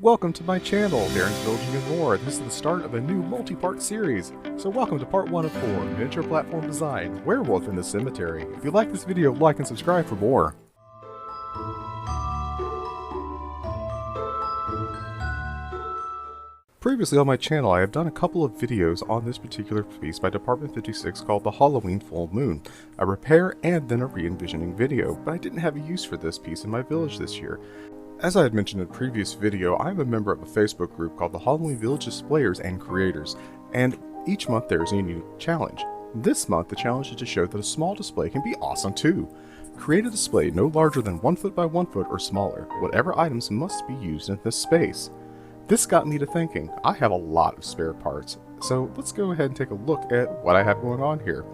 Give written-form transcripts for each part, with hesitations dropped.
Welcome to my channel, Darren's Villaging and More. This is the start of a new multi-part series. So welcome to part 1 of 4, Miniature Platform Design, Werewolf in the Cemetery. If you like this video, like and subscribe for more. Previously on my channel, I have done a couple of videos on this particular piece by Department 56 called the Halloween Full Moon, a repair and then a re-envisioning video, but I didn't have a use for this piece in my village this year. As I had mentioned in a previous video, I am a member of a Facebook group called the Halloween Village Displayers and Creators, and each month there is a new challenge. This month the challenge is to show that a small display can be awesome too. Create a display no larger than 1 foot by 1 foot or smaller. Whatever items must be used in this space. This got me to thinking, I have a lot of spare parts, so let's go ahead and take a look at what I have going on here.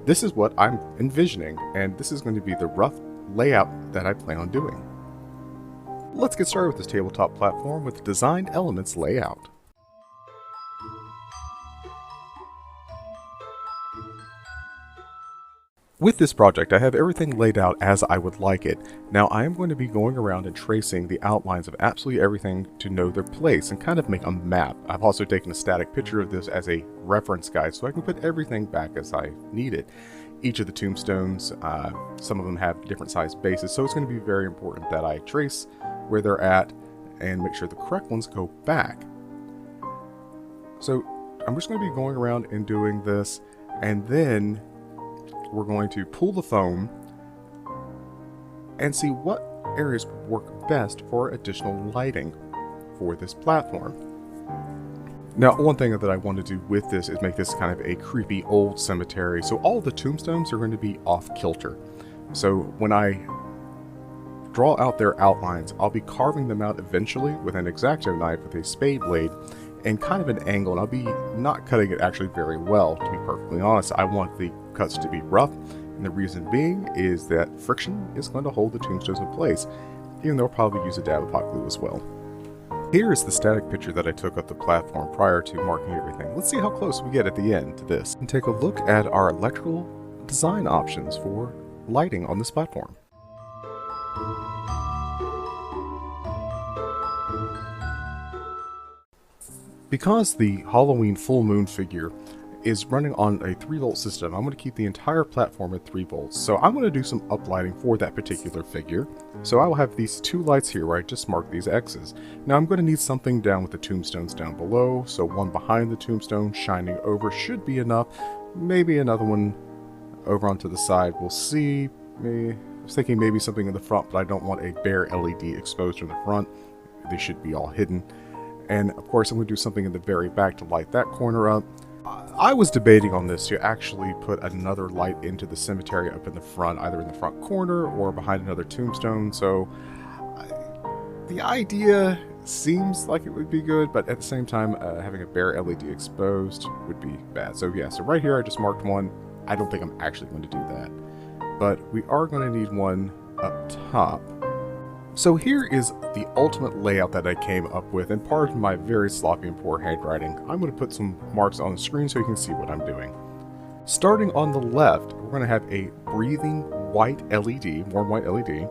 This is what I'm envisioning, and this is going to be the rough layout that I plan on doing. Let's get started with this tabletop platform with the Design Elements layout. With this project, I have everything laid out as I would like it. Now I am going to be going around and tracing the outlines of absolutely everything to know their place and kind of make a map. I've also taken a static picture of this as a reference guide so I can put everything back as I need it. Each of the tombstones, some of them have different sized bases, so it's going to be very important that I trace where they're at and make sure the correct ones go back. So I'm just going to be going around and doing this, and then we're going to pull the foam and see what areas work best for additional lighting for this platform. Now, one thing that I want to do with this is make this kind of a creepy old cemetery, so all the tombstones are going to be off kilter. So when I draw out their outlines, I'll be carving them out eventually with an Exacto knife with a spade blade and kind of an angle, and I'll be not cutting it actually very well, to be perfectly honest. I want the cuts to be rough, and the reason being is that friction is going to hold the tombstones in place, even though I'll probably use a dab of hot glue as well. Here is the static picture that I took of the platform prior to marking everything. Let's see how close we get at the end to this, and take a look at our electrical design options for lighting on this platform. Because the Halloween full moon figure is running on a 3-volt system, I'm going to keep the entire platform at 3 volts. So I'm going to do some uplighting for that particular figure. So I will have these 2 lights here where I just marked these X's. Now I'm going to need something down with the tombstones down below, so one behind the tombstone shining over should be enough. Maybe another one over onto the side. We'll see. I was thinking maybe something in the front, but I don't want a bare LED exposed in the front. They should be all hidden. And of course I'm going to do something in the very back to light that corner up. I was debating on this to actually put another light into the cemetery up in the front, either in the front corner or behind another tombstone. So the idea seems like it would be good, but at the same time having a bare LED exposed would be bad. So yeah, so right here I just marked one. I don't think I'm actually going to do that, but we are going to need one up top. So here is the ultimate layout that I came up with, and pardon my very sloppy and poor handwriting. I'm going to put some marks on the screen so you can see what I'm doing. Starting on the left, we're going to have a breathing white LED, warm white LED,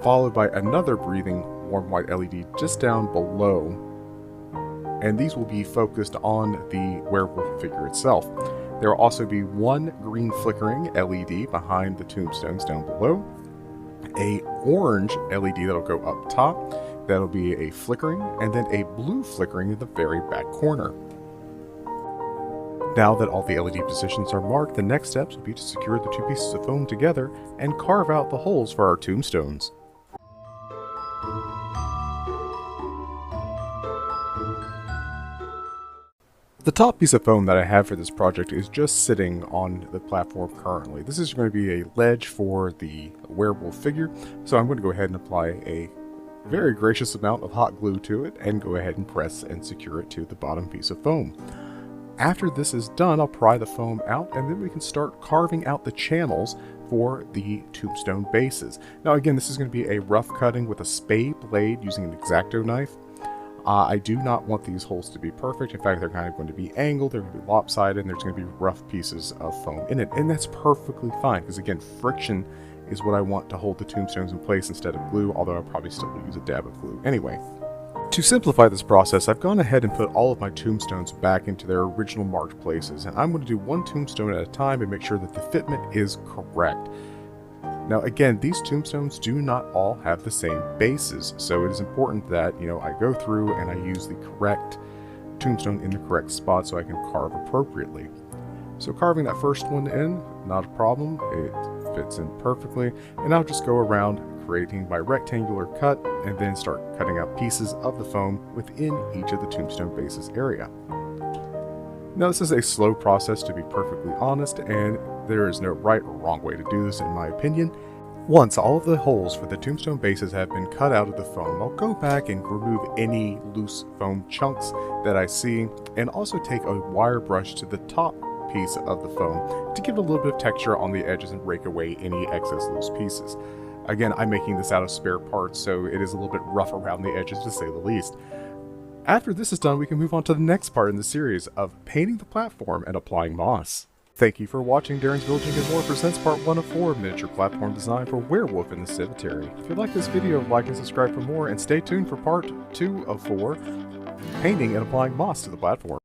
followed by another breathing warm white LED just down below. And these will be focused on the werewolf figure itself. There will also be one green flickering LED behind the tombstones down below, a orange LED that'll go up top, that'll be a flickering, and then a blue flickering in the very back corner. Now that all the LED positions are marked, the next steps will be to secure the 2 pieces of foam together and carve out the holes for our tombstones. The top piece of foam that I have for this project is just sitting on the platform currently. This is going to be a ledge for the werewolf figure, so I'm going to go ahead and apply a very gracious amount of hot glue to it and go ahead and press and secure it to the bottom piece of foam. After this is done, I'll pry the foam out, and then we can start carving out the channels for the tombstone bases. Now again, this is going to be a rough cutting with a spade blade using an Exacto knife. I do not want these holes to be perfect. In fact, they're kind of going to be angled, they're going to be lopsided, and there's going to be rough pieces of foam in it. And that's perfectly fine, because again, friction is what I want to hold the tombstones in place instead of glue, although I'll probably still use a dab of glue anyway. To simplify this process, I've gone ahead and put all of my tombstones back into their original marked places, and I'm going to do one tombstone at a time and make sure that the fitment is correct. Now again, these tombstones do not all have the same bases, so it is important that, I go through and I use the correct tombstone in the correct spot so I can carve appropriately. So carving that first one in, not a problem, it fits in perfectly, and I'll just go around creating my rectangular cut and then start cutting out pieces of the foam within each of the tombstone bases area. Now this is a slow process, to be perfectly honest, and there is no right or wrong way to do this in my opinion. Once all of the holes for the tombstone bases have been cut out of the foam, I'll go back and remove any loose foam chunks that I see, and also take a wire brush to the top piece of the foam to give it a little bit of texture on the edges and rake away any excess loose pieces. Again, I'm making this out of spare parts, so it is a little bit rough around the edges to say the least. After this is done, we can move on to the next part in the series of painting the platform and applying moss. Thank you for watching Darren's Villaging and More presents part 1 of 4 miniature platform design for Werewolf in the Cemetery. If you like this video, like and subscribe for more, and stay tuned for part 2 of 4, painting and applying moss to the platform.